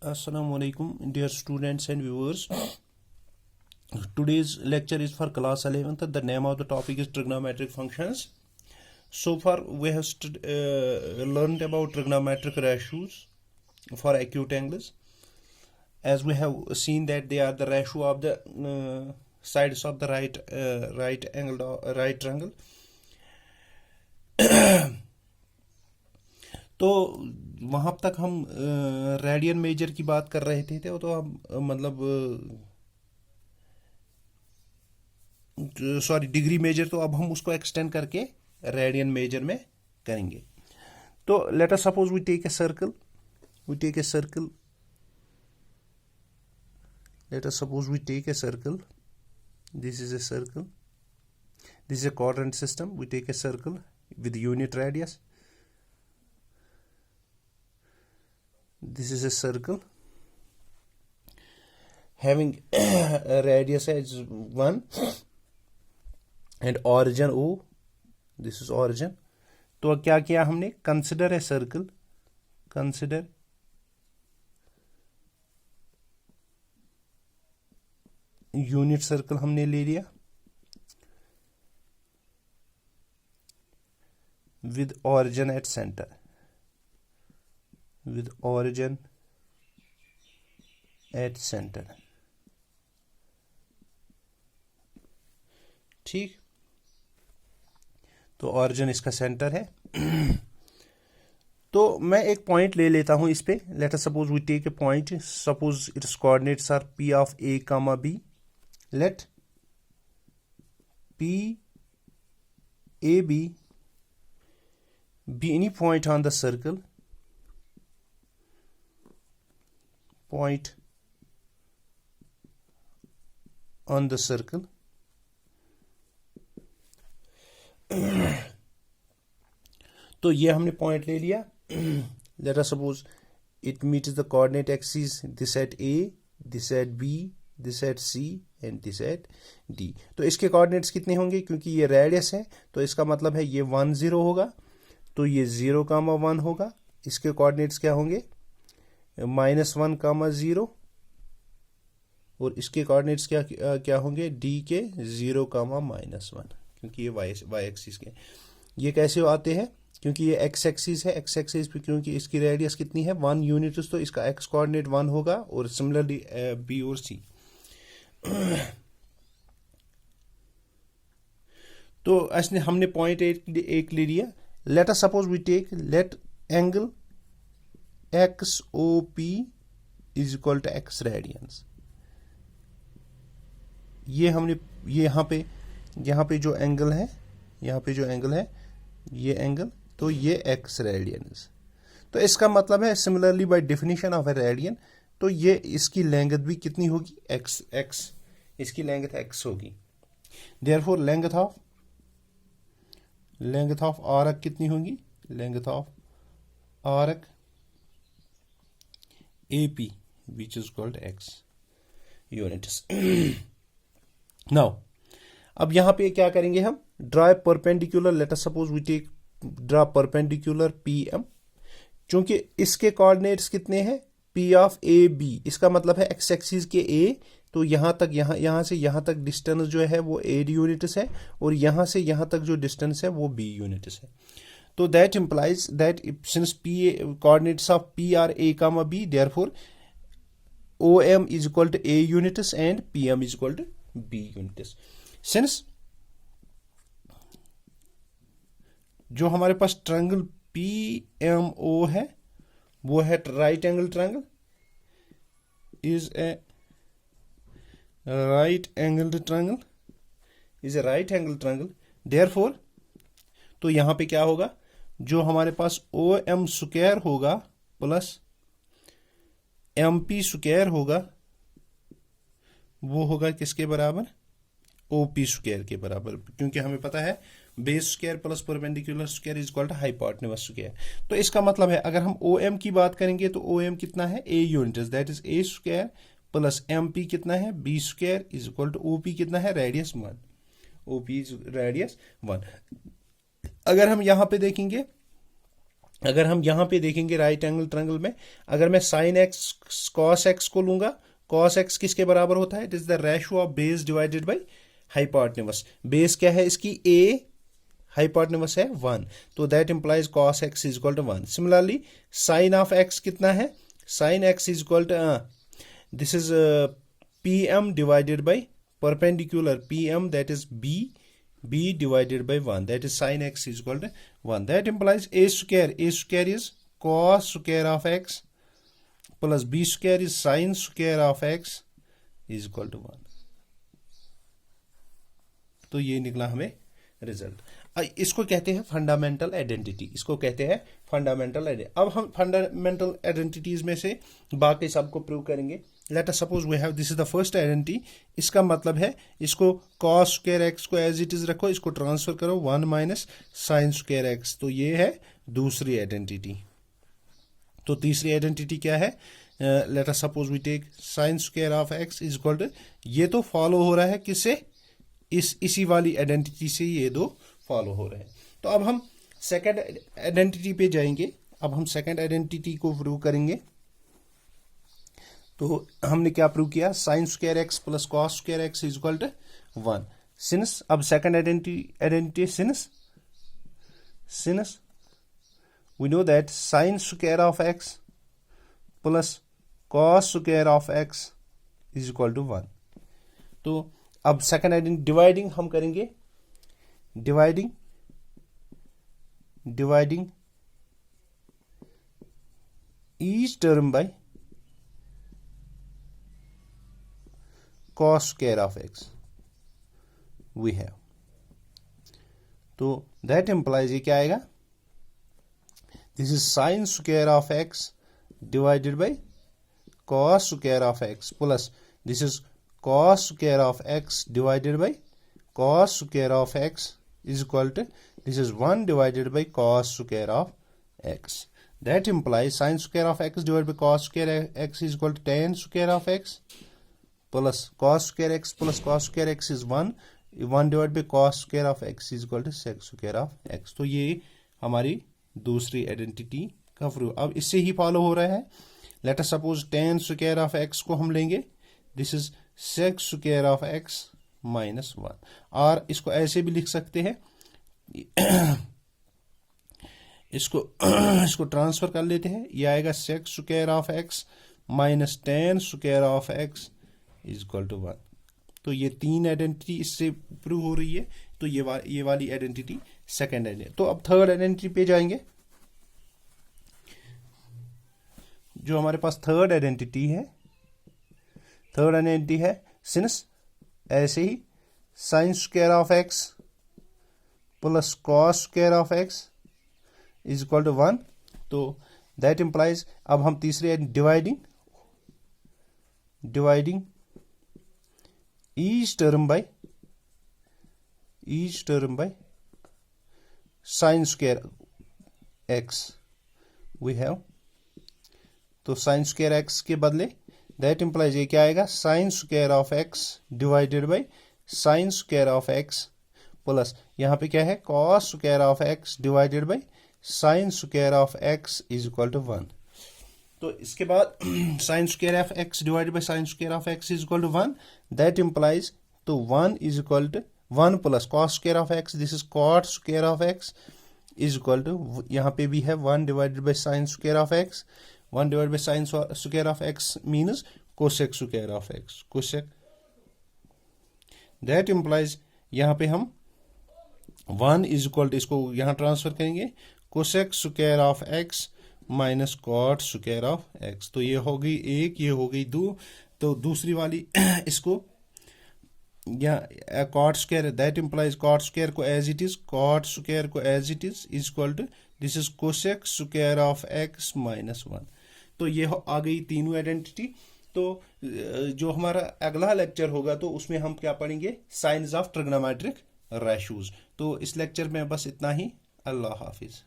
Assalamu alaikum, dear students and viewers. Today's lecture is for class 11th. The name of the topic is trigonometric functions. So far, we have learned about trigonometric ratios for acute angles. As we have seen that they are the ratio of the sides of the right triangle. तो वहाँ तक हम radian major की बात कर रहे थे तो हम मतलब सॉरी डिग्री मेजर, तो अब हम उसको एक्सटेंड करके रेडियन मेजर में करेंगे. तो let us suppose we take a circle, let us suppose we take a circle. This is a circle, this is a coordinate system. We take a circle with unit radius. This is a circle having a radius as 1 and origin O. This is origin. तो क्या किया हमने? Consider a circle. Consider unit circle हमने ले लिया with origin at center. With origin at center. ठीक, तो origin इसका सेंटर है. तो मैं एक पॉइंट ले लेता हूं इस पे. Let us suppose we take a point. Suppose its coordinates are P of A, B. Let P A B be any point on the circle. Point on the circle. तो ये हमने पॉइंट ले लिया. Let us suppose it meets the coordinate axes, this at A, this at B, this at C and this at D. तो इसके coordinates कितने होंगे? क्योंकि ये रेडियस है तो इसका मतलब है ये 1 0 होगा, तो ये 0, 1 होगा. इसके कोऑर्डिनेट्स क्या होंगे? -1, 0. और इसके कोऑर्डिनेट्स क्या होंगे? D के 0, -1, क्योंकि ये y एक्सिस के. ये कैसे आते हैं? क्योंकि ये x एक्सिस है. x एक्सिस पे क्योंकि इसकी रेडियस कितनी है? 1 यूनिट्स, तो इसका x कोऑर्डिनेट 1 होगा. और सिमिलरली B और C. तो हमने पॉइंट एक ले लिया. Let us suppose we take let angle XOP is equal to x radians. ये हमने यहाँ पे जो एंगल है, ये एंगल, तो ये x रेडियंस. तो इसका मतलब है similarly by definition of a radian, तो ये इसकी लेंथ भी कितनी होगी? x. इसकी लेंथ x होगी. देयरफॉर लेंथ ऑफ आर्क कितनी होगी? Length of arc AP which is called x units. Now अब यहां पे क्या करेंगे हम? Draw perpendicular. Let us suppose we take draw perpendicular PM. चूंकि इसके कोऑर्डिनेट्स कितने हैं? P of AB. इसका मतलब है x एक्सिस के A, तो यहां से यहां तक डिस्टेंस जो है वो A यूनिट्स है, और यहां से यहां तक जो डिस्टेंस है वो B यूनिट्स है. तो that implies that since P coordinates of P are A, B, therefore OM is equal to A units and PM is equal to B units. Since जो हमारे पास ट्रायंगल PMO है वो है right angle triangle, is a right angle triangle. Therefore तो यहां पे क्या होगा? जो हमारे पास OM स्क्वायर होगा प्लस MP स्क्वायर होगा, वो होगा किसके बराबर? OP स्क्वायर के बराबर. क्योंकि हमें पता है base square plus perpendicular square is equal to hypotenuse square. तो इसका मतलब है अगर हम OM की बात करेंगे तो OM कितना है? A units, that is A square plus MP कितना है? B square is equal to OP कितना है? रेडियस 1. OP is radius 1. अगर हम यहां पे देखेंगे अगर हम यहाँ पे देखेंगे राइट एंगल ट्रायंगल में, अगर मैं साइन एक्स कॉस एक्स को लूंगा, कॉस एक्स किसके बराबर होता है? It is the ratio of base divided by hypotenuse. Base क्या है इसकी? ए, हाइपोटेन्यूज है 1, तो that implies cos x is equal to 1। Similarly sine of x कितना है? Sine x is equal to this is P M divided by perpendicular P M, that is b divided by 1, that is sin x is equal to 1. That implies a square is cos square of x plus b square is sin square of x is equal to 1. तो ये निकला हमें result. इसको कहते हैं fundamental identity, इसको कहते हैं फंडामेंटल आइडेंटिटी। अब हम फंडामेंटल आइडेंटिटीज में से बाकी सबको प्रूव करेंगे। Let us suppose we have this is the first identity. इसका मतलब है इसको कॉस स्क्वायर एक्स को एज इट इज रखो, इसको ट्रांसफर करो 1 माइनस साइन स्क्वायर एक्स, तो ये है दूसरी आइडेंटिटी। तो तीसरी आइडेंटिटी क्या है? Let us suppose we take sine square of x is equal to, ये तो फॉलो हो रहा है किससे? इसी वाली आइडेंटिटी से ये दो फॉलो हो रहे हैं। तो अब हम सेकंड आइडेंटिटी पे जाएंगे। अब हम सेकंड आइडेंटिटी को प्रूव करेंगे। तो हमने क्या प्रूव किया? Sine square x plus cos square x is equal to 1। Since अब second identity since we know that sine square of x plus cos square of x is equal to 1। तो अब second identity dividing हम करेंगे, dividing each term by cos square of x we have। तो that implies ये क्या आएगा? This is sin square of x divided by cos square of x plus this is cos square of x divided by cos square of x is equal to this is 1 divided by cos square of x. That implies sin square of x divided by cos square x is equal to tan square of x plus cos square x plus cos square x is 1 divided by cos square of x is equal to sec square of x। तो ये हमारी दूसरी identity का proof. अब इससे ही follow हो रहा है। Let us suppose tan square of x को हम लेंगे, this is sec square of x minus 1, और इसको ऐसे भी लिख सकते हैं इसको ट्रांसफर कर लेते हैं, ये आएगा sec square of x minus tan square of x is equal to 1। तो ये तीन आइडेंटिटी इससे प्रूव हो रही है। तो ये वाली आइडेंटिटी सेकंड आइडेंटिटी। तो अब थर्ड आइडेंटिटी पे जाएंगे। जो हमारे पास थर्ड आइडेंटिटी है सिंस ऐसे ही sine square of x plus cos square of x is equal to 1। तो दैट इंप्लाइज अब हम तीसरे dividing each term by sin square x we have। तो sin square x के बदले that implies ये क्या आएगा? sin square of x divided by sin square of x plus यहाँ पे क्या है? cos square of x divided by sin square of x is equal to 1। तो इसके बाद sine square of x divided by sine square of x is equal to 1। That implies तो 1 is equal to 1 plus cos square of x, this is cot square of x is equal to, यहाँ पे भी है 1 divided by sine square of x. 1 divided by sine square of x means cosec square of x, cosec. That implies यहाँ पे हम 1 is equal to, इसको यहाँ transfer करेंगे, cosec square of x minus cot square of x. तो ये हो गई 1, ये हो गई 2। तो दूसरी वाली इसको या cot square, that implies cot square को as it is, cot square को as it is equal to this is cosec square of x minus 1। तो ये आ गई तीनों आइडेंटिटी। तो जो हमारा अगला लेक्चर होगा तो उसमें हम क्या पढ़ेंगे? Science of trigonometric ratios. तो इस लेक्चर में बस इतना ही। अल्लाह हाफिज।